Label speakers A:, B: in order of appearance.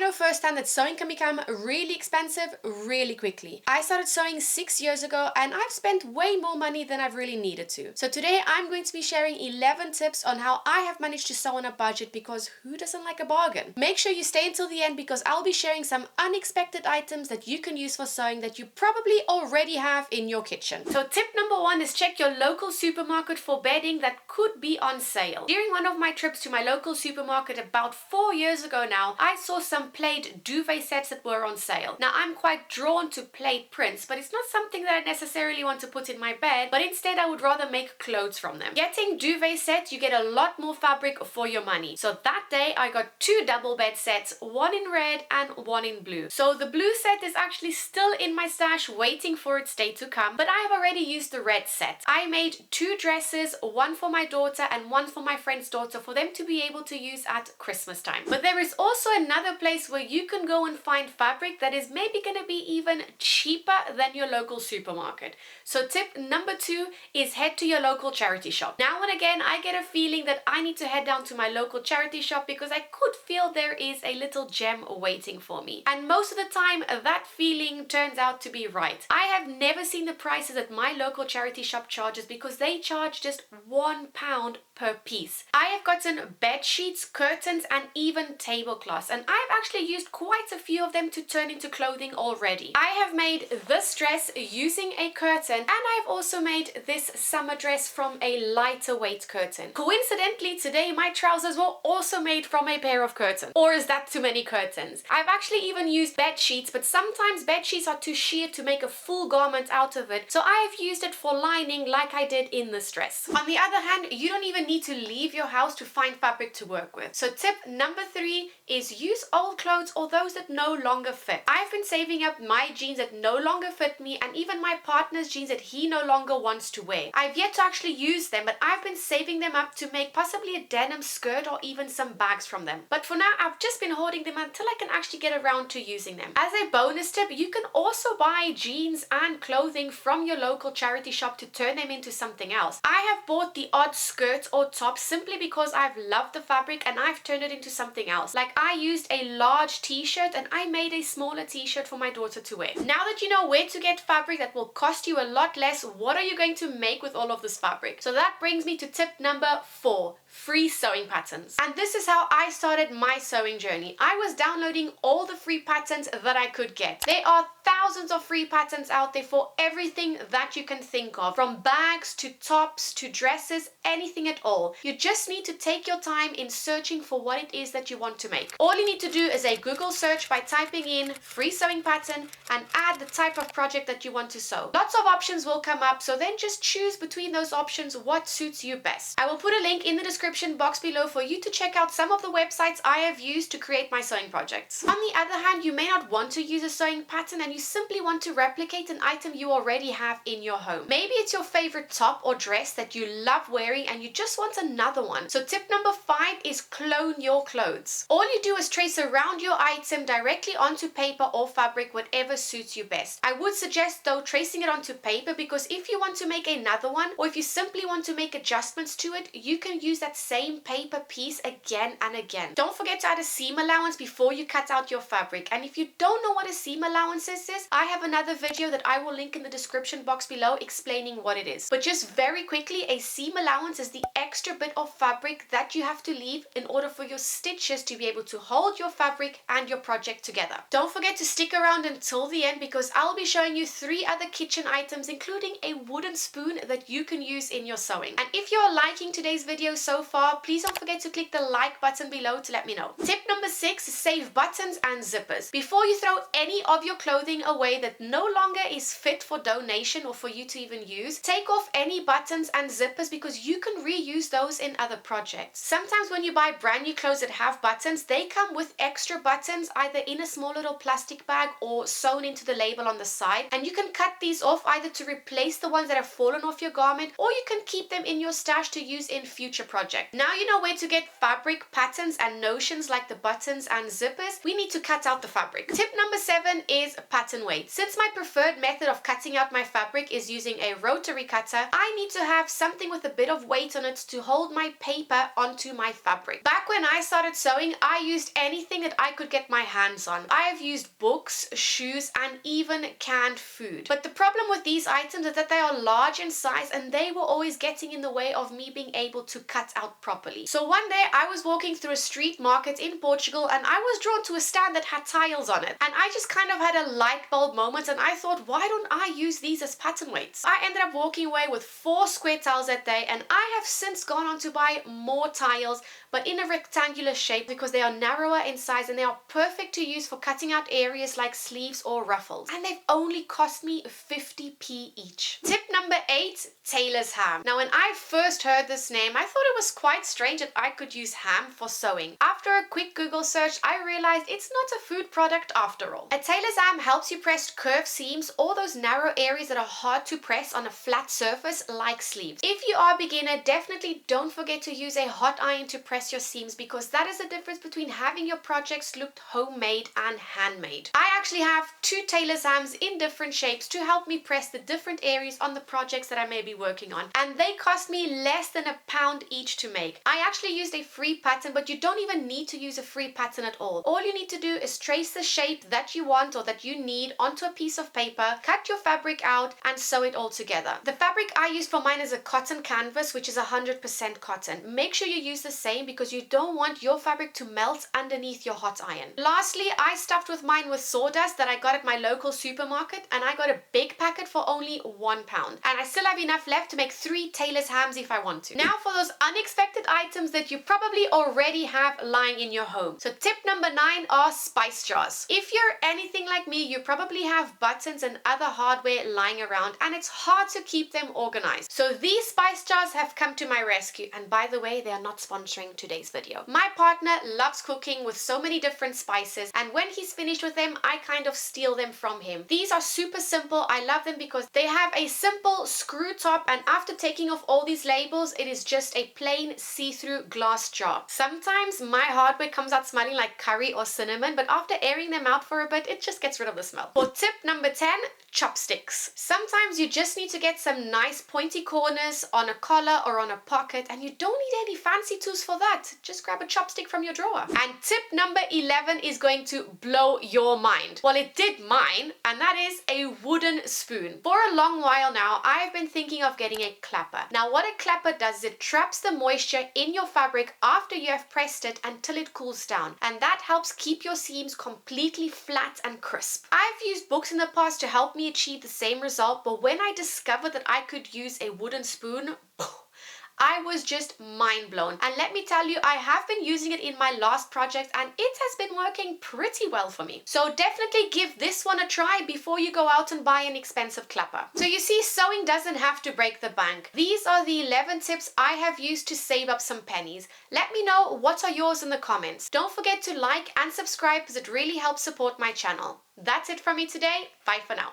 A: know firsthand that sewing can become really expensive really quickly. I started sewing 6 years ago and I've spent way more money than I've really needed to. So today I'm going to be sharing 11 tips on how I have managed to sew on a budget, because who doesn't like a bargain? Make sure you stay until the end because I'll be sharing some unexpected items that you can use for sewing that you probably already have in your kitchen. So tip number 1 is check your local supermarket for bedding that could be on sale. During one of my trips to my local supermarket about 4 years ago now, I saw some plaid duvet sets that were on sale. Now I'm quite drawn to plaid prints, but it's not something that I necessarily want to put in my bed, but instead I would rather make clothes from them. Getting duvet sets, you get a lot more fabric for your money. So that day I got 2 double bed sets, one in red and one in blue. So the blue set is actually still in my stash waiting for its day to come, but I have already used the red set. I made 2 dresses, one for my daughter and one for my friend's daughter, for them to be able to use at Christmas time. But there is also another place where you can go and find fabric that is maybe going to be even cheaper than your local supermarket. So tip number 2 is head to your local charity shop. Now and again I get a feeling that I need to head down to my local charity shop because I could feel there is a little gem waiting for me. And most of the time that feeling turns out to be right. I have never seen the prices that my local charity shop charges, because they charge just £1 per piece. I have gotten bed sheets, curtains and even tablecloths, and I've actually used quite a few of them to turn into clothing already. I have made this dress using a curtain, and I've also made this summer dress from a lighter weight curtain. Coincidentally, today my trousers were also made from a pair of curtains. Or is that too many curtains? I've actually even used bed sheets, but sometimes bed sheets are too sheer to make a full garment out of it, so I have used it for lining like I did in this dress. On the other hand, you don't even need to leave your house to find fabric to work with. So tip number 3 is use old clothes or those that no longer fit. I've been saving up my jeans that no longer fit me, and even my partner's jeans that he no longer wants to wear. I've yet to actually use them, but I've been saving them up to make possibly a denim skirt or even some bags from them. But for now, I've just been holding them until I can actually get around to using them. As a bonus tip, you can also buy jeans and clothing from your local charity shop to turn them into something else. I have bought the odd skirt or top simply because I've loved the fabric and I've turned it into something else. Like I used a large t-shirt and I made a smaller t-shirt for my daughter to wear. Now that you know where to get fabric that will cost you a lot less, what are you going to make with all of this fabric? So that brings me to tip number 4. Free sewing patterns. And this is how I started my sewing journey. I was downloading all the free patterns that I could get. There are thousands of free patterns out there for everything that you can think of, from bags to tops to dresses, anything at all. You just need to take your time in searching for what it is that you want to make. All you need to do is a Google search by typing in free sewing pattern and add the type of project that you want to sew. Lots of options will come up, so then just choose between those options what suits you best. I will put a link in the description box below for you to check out some of the websites I have used to create my sewing projects. On the other hand, you may not want to use a sewing pattern and you simply want to replicate an item you already have in your home. Maybe it's your favorite top or dress that you love wearing and you just want another one. So tip number 5 is clone your clothes. All you do is trace around your item directly onto paper or fabric, whatever suits you best. I would suggest though tracing it onto paper, because if you want to make another one or if you simply want to make adjustments to it, you can use that same paper piece again and again. Don't forget to add a seam allowance before you cut out your fabric. And if you don't know what a seam allowance is, I have another video that I will link in the description box below explaining what it is. But just very quickly, a seam allowance is the extra bit of fabric that you have to leave in order for your stitches to be able to hold your fabric and your project together. Don't forget to stick around until the end, because I'll be showing you 3 other kitchen items, including a wooden spoon that you can use in your sewing. And if you're liking today's video so far, please don't forget to click the like button below to let me know. Tip number 6 is save buttons and zippers. Before you throw any of your clothing away that no longer is fit for donation or for you to even use, take off any buttons and zippers, because you can reuse those in other projects. Sometimes when you buy brand new clothes that have buttons, they come with extra buttons either in a small little plastic bag or sewn into the label on the side, and you can cut these off either to replace the ones that have fallen off your garment, or you can keep them in your stash to use in future projects. Now you know where to get fabric patterns and notions like the buttons and zippers. We need to cut out the fabric. Tip number 7 is pattern weight. Since my preferred method of cutting out my fabric is using a rotary cutter, I need to have something with a bit of weight on it to hold my paper onto my fabric. Back when I started sewing, I used anything that supermarket I could get my hands on. I have used books, shoes, and even canned food. But the problem with these items is that they are large in size and they were always getting in the way of me being able to cut out properly. So one day I was walking through a street market in Portugal and I was drawn to a stand that had tiles on it. And I just kind of had a light bulb moment and I thought, why don't I use these as pattern weights? I ended up walking away with 4 square tiles that day, and I have since gone on to buy more tiles, but in a rectangular shape because they are narrower in size and they are perfect to use for cutting out areas like sleeves or ruffles. And they've only cost me 50p each. Tip number 8, Tailor's ham. Now when I first heard this name, I thought it was quite strange that I could use ham for sewing. After a quick Google search, I realized it's not a food product after all. A Tailor's ham helps you press curved seams or those narrow areas that are hard to press on a flat surface like sleeves. If you are a beginner, definitely don't forget to use a hot iron to press your seams, because that is the difference between having your projects look homemade and handmade. I actually have 2 Tailor's hams in different shapes to help me press the different areas on the projects that I may be working on, and they cost me less than £1 each to make. I actually used a free pattern, but you don't even need to use a free pattern at all. All you need to do is trace the shape that you want or that you need onto a piece of paper, cut your fabric out and sew it all together. The fabric I used for mine is a cotton canvas, which is 100% cotton. Make sure you use the same because you don't want your fabric to melt underneath your hot iron. Lastly, I stuffed with mine with sawdust that I got at my local supermarket, and I got a big packet for only £1. And I still have enough left to make 3 Tailor's hams if I want to. Now for those unexpected items that you probably already have lying in your home. So tip number 9 are spice jars. If you're anything like me, you probably have buttons and other hardware lying around and it's hard to keep them organized. So these spice jars have come to my rescue, and by the way, they are not sponsoring today's video. My partner loves cooking with so many different spices, and when he's finished with them, I kind of steal them from him. These are super simple. I love them because they have a simple screw top, and after taking off all these labels, it is just a plain see-through glass jar. Sometimes my hardware comes out smelling like curry or cinnamon, but after airing them out for a bit, it just gets rid of the smell. For tip number 10, chopsticks. Sometimes you just need to get some nice pointy corners on a collar or on a pocket, and you don't need any fancy tools for that. Just grab a chopstick from your drawer. And tip number 11 is going to blow your mind. Well, it did mine, and that is a wooden spoon. For a long while now, I've been thinking of getting a clapper. Now, what a clapper does is it traps the moisture in your fabric after you have pressed it until it cools down, and that helps keep your seams completely flat and crisp. I've used books in the past to help me achieve the same result, but when I discovered that I could use a wooden spoon, I was just mind blown. And let me tell you, I have been using it in my last project and it has been working pretty well for me. So definitely give this one a try before you go out and buy an expensive clapper. So you see, sewing doesn't have to break the bank. These are the 11 tips I have used to save up some pennies. Let me know what are yours in the comments. Don't forget to like and subscribe because it really helps support my channel. That's it from me today. Bye for now.